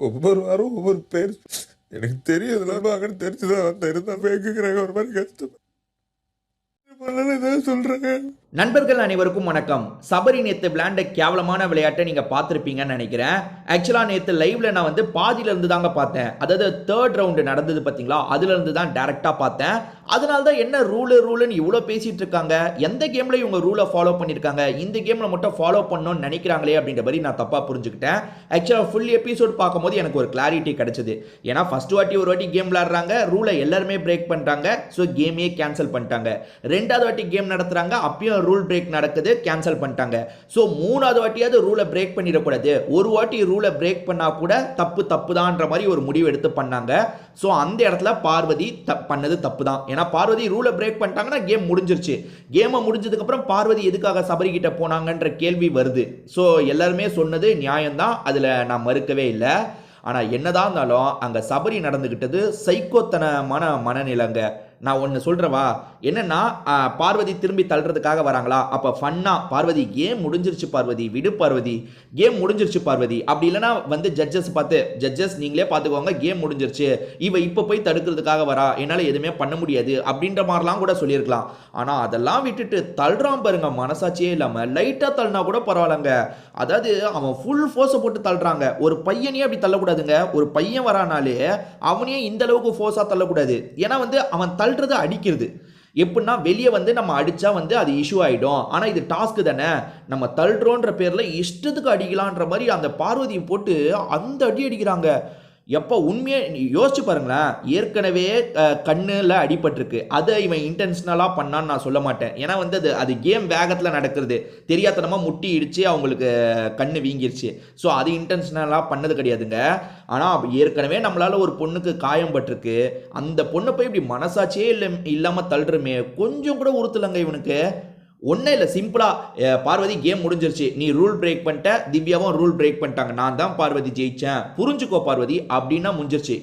ஒவ்வொரு வாரம் ஒவ்வொரு பேர் எனக்கு தெரியுதுல அங்கே தெரிஞ்சுதான் வந்து இருந்தா பேக்குறாங்க ஒரு மாதிரி கஷ்டம் சொல்றாங்க. நண்பர்கள் அனைவருக்கும் வணக்கம். சபரி நேத்து விளையாண்ட கேவலமான விளையாட்டை நீங்க பார்த்திருப்பீங்கன்னு நினைக்கிறேன். ஆக்சுவலா நேத்து லைவ்ல நான் வந்து பாதியில இருந்து தாங்க பார்த்தேன். அதாவது தேர்ட் ரவுண்டு நடந்தது பாத்தீங்களா, அதுல இருந்து தான் டைரக்டா பார்த்தேன். அதனால தான் என்ன ரூலுன்னு இவ்வளோ பேசிட்டு இருக்காங்க. எந்த கேம்ல இவங்க ரூலை ஃபாலோ பண்ணிருக்காங்க, இந்த கேம்ல மட்டும் ஃபாலோ பண்ணணும்னு நினைக்கிறாங்களே அப்படின்ற மாதிரி நான் தப்பா புரிஞ்சுக்கிட்டேன். ஆக்சுவலா ஃபுல் எபிசோட் பார்க்கும்போது எனக்கு ஒரு கிளாரிட்டி கிடைச்சது. ஏன்னா ஃபர்ஸ்ட் வாட்டி ஒரு வாட்டி கேம் விளையாடுறாங்க, ரூலை எல்லாருமே பிரேக் பண்றாங்க, ஸோ கேமே கேன்சல் பண்ணிட்டாங்க. ரெண்டாவது வாட்டி கேம் நடத்துறாங்க, அப்பயும் ரூல் பிரேக் நடக்குது, கேன்சல் பண்ணிட்டாங்க. ஸோ மூணாவது வாட்டியாவது ரூலை பிரேக் பண்ணிடக்கூடாது, ஒரு வாட்டி ரூலை பிரேக் பண்ணா கூட தப்பு தான்ற மாதிரி ஒரு முடிவு எடுத்து பண்ணாங்க. ஸோ அந்த இடத்துல பார்வதி பண்ணது தப்பு தான். ஏன்னா பார்வதி ரூலை பிரேக் பண்ணிட்டாங்கன்னா கேம் முடிஞ்சிருச்சு. கேமை முடிஞ்சதுக்கு அப்புறம் பார்வதி எதுக்காக சபரி கிட்ட போனாங்கன்ற கேள்வி வருது. ஸோ எல்லாருமே சொன்னது நியாயம்தான், அதில் நான் மறுக்கவே இல்லை. ஆனால் என்னதான் இருந்தாலும் அங்கே சபரி நடந்துக்கிட்டது சைக்கோத்தனமான மனநிலைங்க. நான் ஒன்று சொல்கிறவா, என்னன்னா பார்வதி திரும்பி தள்ளுறதுக்காக வராங்களா, அப்போ ஃபன்னா பார்வதி கேம் முடிஞ்சிருச்சு பார்வதி, விடு பார்வதி, கேம் முடிஞ்சிருச்சு பார்வதி, அப்படி இல்லைனா வந்து ஜட்ஜஸ் பார்த்து ஜட்ஜஸ் நீங்களே பார்த்துக்கோங்க கேம் முடிஞ்சிருச்சு, இவ இப்போ போய் தடுக்கிறதுக்காக வரா, என்னால் எதுவுமே பண்ண முடியாது அப்படின்ற மாதிரிலாம் கூட சொல்லியிருக்கலாம். ஆனால் அதெல்லாம் விட்டுட்டு தள்ளுறான் பாருங்க, மனசாட்சியே இல்லாமல். லைட்டாக தள்ளினா கூட பரவாயில்லங்க, அதாவது அவன் ஃபுல் ஃபோர்ஸை போட்டு தள்ளுறாங்க. ஒரு பையனையே அப்படி தள்ளக்கூடாதுங்க, ஒரு பையன் வரானாலே அவனையே இந்த அளவுக்கு ஃபோர்ஸாக தள்ளக்கூடாது. ஏன்னா வந்து அவன் தள்ளுறது அடிக்கிறது. எப்படின்னா வெளியே வந்து நம்ம அடித்தா வந்து அது இஷ்யூ ஆகிடும். ஆனால் இது டாஸ்க்கு தானே, நம்ம தள்ளுறோன்ற பேரில் இஷ்டத்துக்கு அடிக்கலான்ற மாதிரி அந்த பார்வதியை போட்டு அந்த அடி அடிக்கிறாங்க. எப்போ உண்மையாக யோசிச்சு பாருங்களேன், ஏற்கனவே கண்ணில் அடிபட்டிருக்கு, அதை இவன் இன்டென்ஷனலாக பண்ணான்னு நான் சொல்ல மாட்டேன். ஏன்னா வந்து அது கேம் வேகத்தில் நடக்கிறது, தெரியாதனமாக முட்டி இடித்து அவங்களுக்கு கண்ணு வீங்கிருச்சு. ஸோ அது இன்டென்ஷனலாக பண்ணது கிடையாதுங்க. ஆனால் ஏற்கனவே நம்மளால் ஒரு பொண்ணுக்கு காயம் பட்டிருக்கு, அந்த பொண்ணை போய் இப்படி மனசாட்சியே இல்லாமல் தள்ளுறமே, கொஞ்சம் கூட உறுத்தலைங்க இவனுக்கு. ஒன்றும் இல்லை, சிம்பிளாக பார்வதி கேம் முடிஞ்சிருச்சு, நீ ரூல் பிரேக் பண்ணிட்ட, திவ்யாவும் ரூல் பிரேக் பண்ணிட்டாங்க, நான் தான் பார்வதி ஜெயிச்சேன், புரிஞ்சுக்கோ பார்வதி அப்படின்னா முடிஞ்சிருச்சு.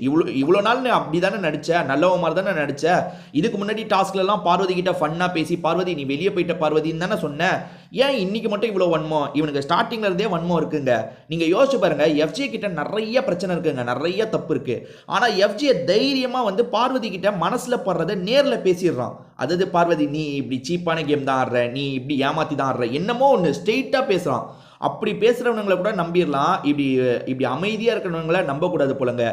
இவ்வளோ நாள் நீ அப்படி தானே நடித்த, நல்லவ மாதிரி தானே நடித்த. இதுக்கு முன்னாடி டாஸ்க்லலாம் பார்வதி கிட்ட ஃபன்னாக பேசி பார்வதி நீ வெளியே போயிட்ட பார்வதின்னு தானே சொன்னேன். ஏன் இன்னைக்கு மட்டும் இவ்வளோ வன்மம்? இவனுக்கு ஸ்டார்டிங்ல இருந்தே வன்மம் இருக்குங்க. நீங்கள் யோசிச்சு பாருங்க, எஃப்ஜே கிட்ட நிறைய பிரச்சனை இருக்குங்க, நிறைய தப்பு இருக்கு. ஆனால் எஃப்ஜே தைரியமாக வந்து பார்வதி கிட்ட மனசில் படுறதை நேரில் பேசிடுறான். அதாவது பார்வதி நீ இப்படி சீப்பான கேம் தான் ஆடுற, நீ இப்படி ஏமாத்தி தான் ஆடுற, என்னமோ ஒன்று ஸ்ட்ரெயிட்டாக பேசுகிறான். அப்படி பேசுகிறவங்களை கூட நம்பிடலாம், இப்படி அமைதியாக இருக்கிறவங்களை நம்பக்கூடாது போலங்க.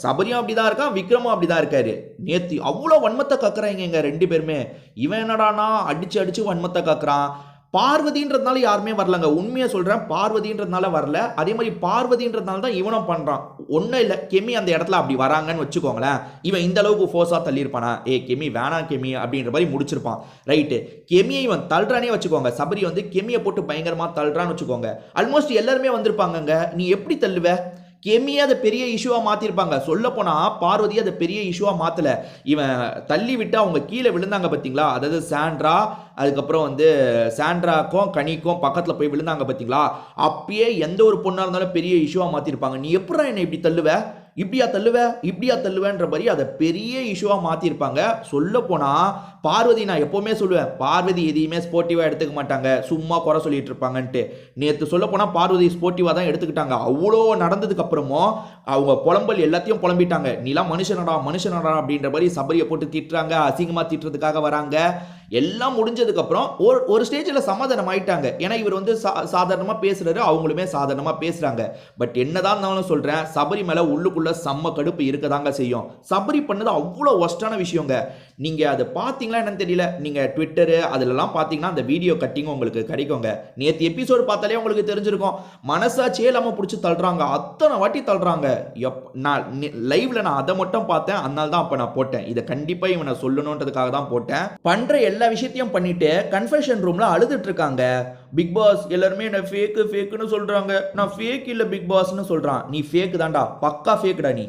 சபரியும் அப்படிதான் இருக்கான், விக்ரமும் அப்படிதான் இருக்காரு. நேத்து அவ்வளோ வன்மத்தை கக்குறாங்க ரெண்டு பேருமே. இவன் என்னடானா அடிச்சு வன்மத்தை கக்குறான். பார்வதின்றதுனால யாருமே வரலங்க, உண்மையாக சொல்கிறேன், பார்வதின்றதுனால வரல. அதே மாதிரி பார்வதின்றதுனால தான் இவனும் பண்ணுறான். ஒன்றும் இல்லை, கெமி அந்த இடத்துல அப்படி வராங்கன்னு வச்சுக்கோங்களேன், இவன் இந்த அளவுக்கு ஃபோர்ஸாக தள்ளியிருப்பானா, கெமி வேணாம் கெமி அப்படின்ற மாதிரி முடிச்சிருப்பான். ரைட்டு, கெமியை இவன் தள்ளுறானே வச்சுக்கோங்க, சபரி வந்து கெமியை போட்டு பயங்கரமாக தள்ளுறான்னு வச்சுக்கோங்க, ஆல்மோஸ்ட் எல்லாருமே வந்திருப்பாங்கங்க. நீ எப்படி தள்ளுவ? கெமியை அதை பெரிய இஷ்யூவாக மாற்றிருப்பாங்க. சொல்லப்போனால் பார்வதி அதை பெரிய இஷ்யூவாக மாற்றலை. இவன் தள்ளி விட்டு அவங்க கீழே விழுந்தாங்க பார்த்தீங்களா, அதாவது சாண்ட்ரா, அதுக்கப்புறம் வந்து சாண்ட்ராக்கும் கனிக்கும் பக்கத்தில் போய் விழுந்தாங்க பார்த்தீங்களா, அப்பயே எந்த ஒரு பொண்ணாக இருந்தாலும் பெரிய இஷ்யூவாக மாற்றிருப்பாங்க. நீ எப்படா என்னை இப்படி தள்ளுவ, இப்படியா தள்ளுவேன்ற மாதிரி அதை பெரிய இஷ்யூவாக மாற்றிருப்பாங்க. சொல்ல போனால் பார்வதி, நான் எப்போவுமே சொல்லுவேன், பார்வதி எதையுமே ஸ்போர்ட்டிவாக எடுத்துக்க மாட்டாங்க, சும்மா குறை சொல்லிட்டு இருப்பாங்கன்ட்டு. நேற்று சொல்ல போனால் பார்வதி ஸ்போர்ட்டிவாக தான் எடுத்துக்கிட்டாங்க. அவ்வளோ நடந்ததுக்கு அப்புறமும் அவங்க புலம்பல் எல்லாத்தையும் புலம்பிட்டாங்க. நீலாம் மனுஷனடா அப்படின்ற மாதிரி சபரியை போட்டு திட்டுறாங்க, அசிங்கமாக திட்டுறதுக்காக வராங்க. எல்லாம் முடிஞ்சதுக்கப்புறம் ஒரு ஸ்டேஜில் சமாதானம் ஆயிட்டாங்க. ஏன்னா இவர் வந்து சாதாரணமாக பேசுகிறாரு, அவங்களுமே சாதாரணமாக பேசுகிறாங்க. பட் என்னதான் இருந்தாலும் சொல்கிறேன், சபரி மேலே உள்ளுக்குள்ளே செம்ம கடுப்பு இருக்கதாங்க செய்யும். சபரி பண்ணது அவ்வளோ ஒஸ்டான விஷயங்க. நீங்கள் அதை பார்த்தீங்களா என்னன்னு தெரியல, நீங்கள் ட்விட்டரு அதிலெல்லாம் பார்த்தீங்கன்னா அந்த வீடியோ கட்டிங் உங்களுக்கு கிடைக்குங்க. நேற்று எபிசோடு பார்த்தாலே உங்களுக்கு தெரிஞ்சிருக்கும், மனசாட்சியே இல்லாமல் பிடிச்சி தள்ளுறாங்க, அத்தனை வாட்டி தள்ளுறாங்க. நான் லைவ்ல நான் அதை மட்டும் பார்த்தேன், அதனால தான் அப்போ நான் போட்டேன். இதை கண்டிப்பாக இவனை சொல்லணுன்றதுக்காக தான் போட்டேன். பண்ணுற எல்லா விஷயத்தையும் பண்ணிட்டு கன்ஃபெஷன் ரூம்ல அழுதுட்டு இருக்காங்க. பிக் பாஸ் எல்லாருமே என்ன ஃபேக்குன்னு சொல்றாங்க, நான் ஃபேக் இல்லை பிக் பாஸ்ன்னு சொல்றான். நீ ஃபேக் தான்டா, பக்கா ஃபேக்குடா நீ.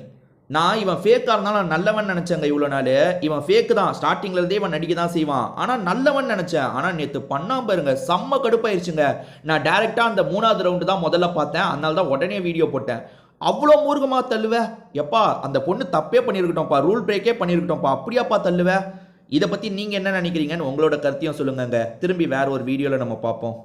நான் இவன் ஃபேக்காக இருந்தாலும் நான் நல்லவன் நினச்சேங்க இவ்வளோ நாள். இவன் ஃபேக்கு தான், ஸ்டார்டிங்ல இருந்தே இவன் நடிக்க தான் செய்வான், ஆனால் நல்லவன் நினச்சேன். ஆனால் நேற்று பண்ணா பாருங்க, செம்ம கடுப்பாயிருச்சுங்க. நான் டேரெக்டாக அந்த 3வது ரவுண்டு தான் முதல்ல பார்த்தேன், அதனால தான் உடனே வீடியோ போட்டேன். அவ்வளோ மூர்க்கமாக தள்ளுவ எப்பா, அந்த பொண்ணு தப்பே பண்ணியிருக்கட்டும்ப்பா, ரூல் பிரேக்கே பண்ணியிருக்கட்டும்ப்பா, அப்படியாப்பா தள்ளுவ? இதை பற்றி நீங்கள் என்ன நினைக்கிறீங்கன்னு உங்களோட கருத்தையும் சொல்லுங்கங்க. திரும்பி வேற ஒரு வீடியோவில் நம்ம பார்ப்போம்.